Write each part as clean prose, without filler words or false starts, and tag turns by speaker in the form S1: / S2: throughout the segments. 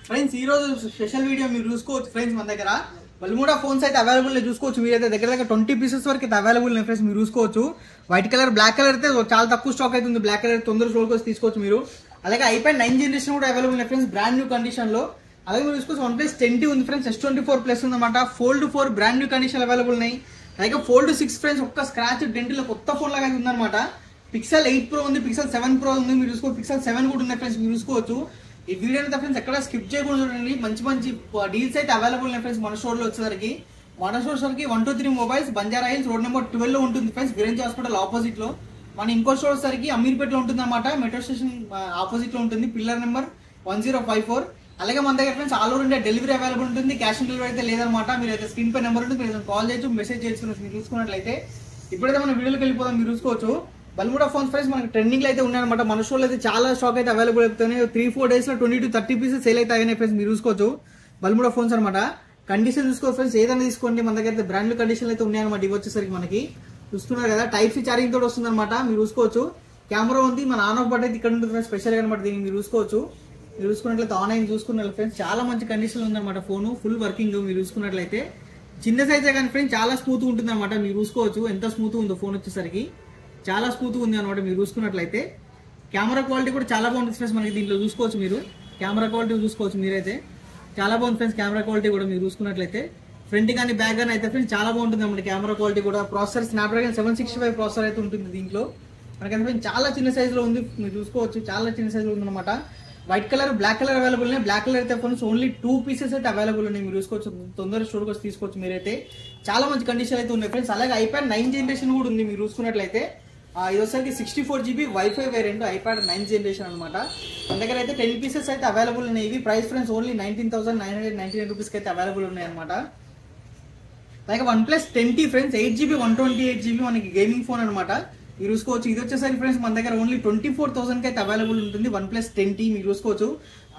S1: friends ఈ రోజు special video మీరు చూసుకోవచ్చు ఫ్రెండ్స్ మన దగ్గర బల్ముడా ఫోన్స్ అయితే అవైలబుల్ చూసుకోవచ్చు మీరైతే దగ్గర 20 పీసెస్ వరకు అయితే అవైలబుల్ ఉన్నాయి ఫ్రెండ్స్ మీరు చూసుకోవచ్చు వైట్ కలర్ బ్లాక్ కలర్ అయితే చాలా తక్కువ స్టాక్ అయితే ఉంది బ్లాక్ కలర్ తొందర స్టోర్ వచ్చి తీసుకోవచ్చు మీరు అలాగే ఐప్యాడ్ 9 జనరేషన్ కూడా అవైలబుల్ ఉన్నాయి ఫ్రెండ్స్ బ్రాండ్ న్యూ కండిషన్ లో అలాగే మీరు చూసుకోవచ్చు OnePlus 10T ఉంది ఫ్రెండ్స్ S24 ప్లస్ ఉందన్నమాట Fold 4 brand new condition available ఉన్నాయి అలాగే Fold 6 ఫ్రెండ్స్ ఒక్క స్క్రాచ్ డెంట్ లో కొత్త ఫోన్ లాగా ఉందన్నమాట Pixel 8 Pro ఉంది Pixel 7 Pro ఉంది మీరు చూసుకోవచ్చు Pixel 7 కూడా ఉంది ఫ్రెండ్స్ మీరు చూసుకోవచ్చు ఈ వీడియో అయితే ఫ్రెండ్స్ ఎక్కడ స్కిప్ చేయకుండా చూడండి మంచి మంచి డీల్స్ అయితే అవైలబుల్ ఉన్నాయి ఫ్రెండ్స్ మన స్టోర్ లో వచ్చేసరికి మన స్టోర్ సరికి 123 mobiles Banjara hills road number 12 లో ఉంటుంది ఫ్రెండ్స్ విరేంజ్ హాస్పిటల్ ఆపోజిట్ లో మన ఇంకో స్టోర్ సరికి అమీర్పేటలో ఉంటుంది అన్నమాట మెట్రో స్టేషన్ ఆపోజిట్ లో ఉంటుంది పిల్లర్ నెంబర్ 1054 అలాగే మన దగ్గర friends all over India delivery available ఉంటుంది క్యాష్ ఆన్ డెలివరీ అయితే లేదన్నమాట మీరు అయితే స్క్రీన్ పై నెంబర్ ఉంటుంది మీరు కాల్ చేయొచ్చు మెసేజ్ చేయొచ్చు మీరు చూసుకున్నట్లయితే ఇప్పుడైతే మనం వీడియోకి వెళ్ళిపోదాం మీరు చూసుకోవచ్చు బల్ముడా ఫోన్స్ ఫ్రెండ్స్ మనకి ట్రెండింగ్ లో అయితే ఉన్నాయన్నమాట మన స్టోర్లో అయితే చాలా స్టాక్ అయితే అవైలబుల్ అవుతున్నాయి 3-4 డేస్ లో 20 to 30 పీసెస్ సేల్ అయితే అయినాయి ఫ్రెండ్స్ మీరు చూసుకోవచ్చు బల్ముడా ఫోన్స్ అనమాట కండిషన్ చూసుకోవచ్చు ఫ్రెండ్స్ ఏదైనా తీసుకోండి మన దగ్గర అయితే బ్రాండ్ కండిషన్ అయితే ఉన్నాయన్నమాట ఇవి వచ్చేసరికి మనకి చూస్తున్నారు కదా టైప్ సి ఛార్జింగ్ తోటి వస్తుంది అనమాట మీరు చూసుకోవచ్చు కెమెరా ఉంది మన ఆన్ ఆఫ్ బటన్ అయితే ఇక్కడ ఉంటుంది స్పెషల్ గా అనమాట దీన్ని మీరు చూసుకోవచ్చు మీరు చూసుకున్నట్లయితే ఆన్లైన్ చూసుకున్నారు ఫ్రెండ్స్ చాలా మంచి కండిషన్ ఉందన్నమాట ఫోన్ ఫుల్ వర్కింగ్ మీరు చూసుకున్నట్లయితే చిన్న సైజే కానీ ఫ్రెండ్స్ చాలా స్మూత్ ఉంటుంది అనమాట మీరు చూసుకోవచ్చు ఎంత స్మూత్ ఉందో ఫోన్ వచ్చేసరికి చాలా స్మూత్ ఉంది అనమాట మీరు చూసుకున్నట్లయితే కెమెరా క్వాలిటీ కూడా చాలా బాగుంటుంది ఫ్రెండ్స్ మనకి దీంట్లో చూసుకోవచ్చు మీరు కెమెరా క్వాలిటీ చూసుకోవచ్చు మీరైతే చాలా బాగుంది ఫ్రెండ్స్ కెమెరా క్వాలిటీ కూడా మీరు చూసుకున్నట్లయితే ఫ్రంట్ కానీ బ్యాక్ కానీ అయితే ఫ్రెండ్స్ చాలా బాగుంటుంది అన్నమాట కెమెరా క్వాలిటీ కూడా ప్రాసెసర్ స్నాప్డ్రాగన్ 765 ప్రాసెసర్ అయితే ఉంటుంది దీంట్లో మనకైతే ఫ్రెండ్స్ చాలా చిన్న సైజులో ఉంది మీరు చూసుకోవచ్చు చాలా చిన్న సైజులో ఉంది అనమాట white colour black colour available ఉన్నాయి బ్లాక్ కలర్ అయితే ఫ్రెండ్స్ ఓన్లీ 2 పీసెస్ అయితే అవైలబుల్ ఉన్నాయి మీరు చూసుకోవచ్చు తొందరగా స్టోర్కి వచ్చి తీసుకోవచ్చు మీరైతే చాలా మంచి కండిషన్ అయితే ఉన్నాయి ఫ్రెండ్స్ అలాగే ఐప్యాడ్ 9 జనరేషన్ కూడా ఉంది మీరు చూసుకున్నట్లయితే ఇది వచ్చేసరికి 64GB wifi variant iPad 9 generation అనమాట మన దగ్గర అయితే 10 పీసెస్ అయితే అవైలబుల్ ఉన్నాయి ఇవి ప్రైస్ ఫ్రెండ్స్ ఓన్లీ 19,999 రూపీస్ అయితే అవైలబుల్ ఉన్నాయి అనమాట అలాగే OnePlus 10T friends 8GB 128GB మనకి గేమింగ్ ఫోన్ అనమాట మీరు చూసుకోవచ్చు ఇది వచ్చేసరికి ఫ్రెండ్స్ మన దగ్గర ఓన్లీ 24,000 అయితే అవైలబుల్ ఉంటుంది OnePlus 10T మీరు చూసుకోవచ్చు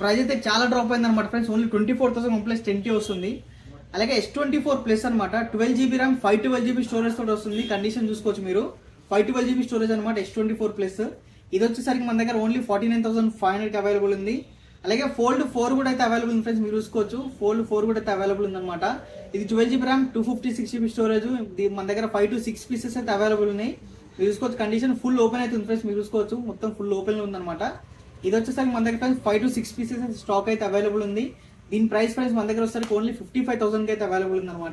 S1: ప్రైస్ అయితే చాలా డ్రాప్ అయింది అనమాట ఫ్రెండ్స్ ఓన్లీ 24,000 OnePlus 10T వస్తుంది అలాగే S24 ప్లస్ అనమాట 12GB ర్యామ్ 512GB స్టోరేజ్ తోటి వస్తుంది కండిషన్ చూసుకోవచ్చు మీరు 512GB స్టోరేజ్ అనమాట S24 ప్లస్ ఇది వచ్చేసరికి మన దగ్గర ఓన్లీ 49,500 అవైలబుల్ ఉంది అలాగే Fold 4 కూడా అయితే అవైలబుల్ ఉంది ఫ్రెండ్స్ మీరు చూసుకోవచ్చు Fold 4 కూడా అయితే అవైలబుల్ ఉంది అనమాట ఇది 12GB ర్యామ్ 256GB స్టోరేజ్ మన దగ్గర 5 to 6 పీసెస్ అయితే అవైలబుల్ ఉన్నాయి మీరు చూసుకోవచ్చు కండిషన్ ఫుల్ ఓపెన్ అయితే ఉంది ఫ్రెండ్స్ మీరు చూసుకోవచ్చు మొత్తం ఫుల్ ఓపెన్ ఉంది అనమాట ఇది వచ్చేసరికి మన దగ్గర ఫ్రెండ్స్ 5 to 6 పీసెస్ స్టాక్ అయితే అవైలబుల్ ఉంది దీని ప్రైస్ ఫ్రెండ్స్ మన దగ్గర వచ్చేసరికి ఓన్లీ 55,000 అయితే అవైలబుల్ ఉంది అనమాట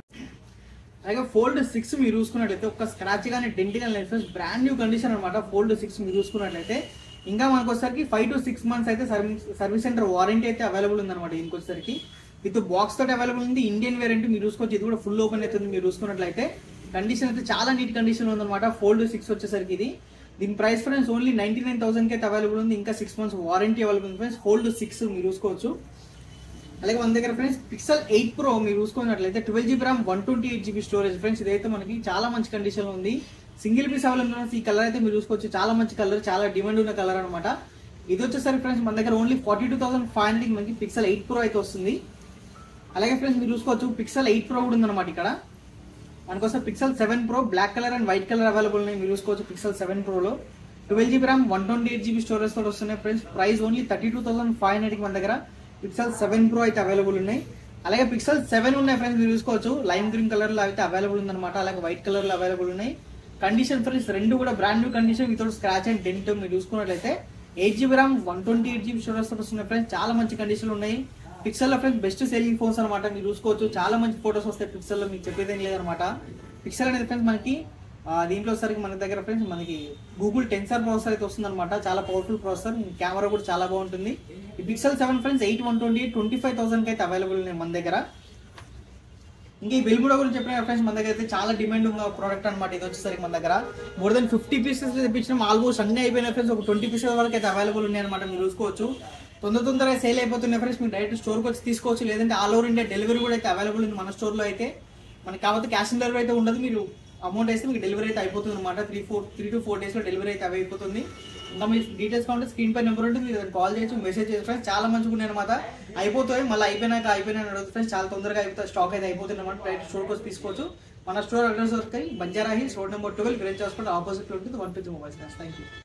S1: అలాగే Fold 6 మీరు చూసుకున్నట్లయితే ఒక స్క్రాచ్ కానీ డెంట్ కానీ లేదు ఫ్రెండ్స్ బ్రాండ్ న్యూ కండిషన్ అనమాట Fold 6 మీరు చూసుకున్నట్లయితే ఇంకా మనకు వచ్చేసరికి 5 to 6 మంత్స్ అయితే సర్వీస్ సెంటర్ వారంటీ అయితే అవైలబుల్ ఉంది అనమాట దీనికి వచ్చేసరికి విత్ బాక్స్ తోటి అవైలబుల్ ఉంది ఇండియన్ వేరియంట్ మీరు చూసుకోవచ్చు ఇది కూడా ఫుల్ ఓపెన్ అవుతుంది మీరు చూసుకున్నట్లయితే కండిషన్ అయితే చాలా నీట్ కండిషన్ ఉందన్నమాట Fold 6 వచ్చేసరికి ఇది దీని ప్రైస్ ఫ్రెండ్స్ ఓన్లీ 99,000 అయితే అవైలబుల్ ఉంది ఇంకా 6 months వారంటీ అవైలబుల్ ఉంది ఫ్రెండ్స్ Fold 6 మీరు చూసుకోవచ్చు అలాగే మన దగ్గర ఫ్రెండ్స్ Pixel 8 Pro మీరు చూసుకున్నట్లయితే 12GB RAM 128GB storage friends ఇదైతే మనకి చాలా మంచి కండిషన్ లో ఉంది సింగిల్ పీస్ అవైలబుల్ ఈ కలర్ అయితే మీరు చూసుకోవచ్చు చాలా మంచి కలర్ చాలా డిమాండ్ ఉన్న కలర్ అనమాట ఇది వచ్చేసరికి ఫ్రెండ్స్ మన దగ్గర ఓన్లీ 42,500 మనకి Pixel 8 Pro అయితే వస్తుంది అలాగే ఫ్రెండ్స్ మీరు చూసుకోవచ్చు Pixel 8 Pro కూడా ఉందన్నమాట ఇక్కడ మనకోసం Pixel 7 Pro black colour and white colour available ఉన్నాయి మీరు చూసుకోవచ్చు Pixel 7 Pro లో 12GB ర్యామ్ 128GB స్టోరేజ్ తో వస్తున్నాయి ఫ్రెండ్స్ ప్రైస్ ఓన్లీ 32,500 మన దగ్గర Pixel 7 Pro అయితే అవైలబుల్ ఉన్నాయి అలాగే Pixel 7 ఉన్నాయి ఫ్రెండ్స్ మీరు చూసుకోవచ్చు లైమ్ గ్రీన్ కలర్ లో అయితే అవైలబుల్ ఉందన్నమాట అలాగే వైట్ కలర్ లో అవైలబుల్ ఉన్నాయి కండిషన్ ఫ్రెండ్స్ రెండు కూడా brand new condition without scratch and dent మీరు చూసుకున్నట్లయితే 8GB ర్యామ్ 128GB స్టోరేజ్ తో వస్తున్నాయి ఫ్రెండ్స్ చాలా మంచి కండిషన్ ఉన్నాయి Pixel లో ఫ్రెండ్స్ బెస్ట్ సెల్లింగ్ ఫోన్స్ అనమాట మీరు చూసుకోవచ్చు చాలా మంచి ఫోటోస్ వస్తాయి Pixel లో మీకు చెప్పేదేం లేదనమాట Pixel అనేది ఫ్రెండ్స్ మనకి దీంట్లో సరికి మన దగ్గర ఫ్రెండ్స్ మనకి గూగుల్ టెన్సర్ ప్రాసెసర్ అయితే వస్తుంది అనమాట చాలా పవర్ఫుల్ ప్రాసెసర్ కెమెరా కూడా చాలా బాగుంటుంది ఈ Pixel 7 ఫ్రెండ్స్ 8/128 25,000 అయితే అవైలబుల్ ఉన్నాయి మన దగ్గర ఇంకా ఈ బెల్ముడా గురించి చెప్పిన ఫ్రెండ్స్ మన దగ్గర అయితే చాలా డిమాండ్ ఉన్న ప్రోడక్ట్ అనమాట ఇది వచ్చేసరికి మన దగ్గర మోర్ దెన్ 50 పీసెస్ తెప్పించడం ఆల్మోస్ట్ అన్ని అయిపోయినాయి ఫ్రెండ్స్ ఒక 20 పీసెస్ వరకు అయితే అవైలబుల్ ఉన్నాయి అనమాట మీరు చూసుకోవచ్చు తొందరగా సేల్ అయిపోతున్నాయి ఫ్రెండ్స్ మీరు డైరెక్ట్ స్టోర్కి వచ్చి తీసుకోవచ్చు లేదంటే ఆల్ ఓవర్ ఇండియా డెలివరీ కూడా అయితే అవైలబుల్ ఉంది మన స్టోర్లో అయితే మనకి కాకపోతే క్యాష్ ఆన్ డెలివరీ అయితే ఉండదు మీరు అమౌంట్ వేస్తే మీకు డెలివరీ అయితే అయిపోతుంది అనమాట 3 to 4 డేస్లో డెలివరీ అయితే అయిపోతుంది ఇంకా మీ డీటెయిల్స్ కావాలంటే స్క్రీన్ పై నెంబర్ ఉంటుంది మీరు కాల్ చేయొచ్చు మెసేజ్ చేయొచ్చు ఫ్రెండ్స్ చాలా మంచిగా ఉన్నాయి అనమాట అయిపోతాయి మళ్ళీ అయిపోయినాక అడుగుతుంది ఫ్రెండ్స్ చాలా తొందరగా అయిపోతుంది స్టాక్ అయితే అయిపోతుంది అనమాట డైరెక్ట్ స్టోర్కి వచ్చి తీసుకోవచ్చు మన స్టోర్ అడ్రస్ వరకు Banjara hills road number 12 Virinchi hospital opposite లో ఉంటుంది 123 మొబైల్స్ థ్యాంక్ యూ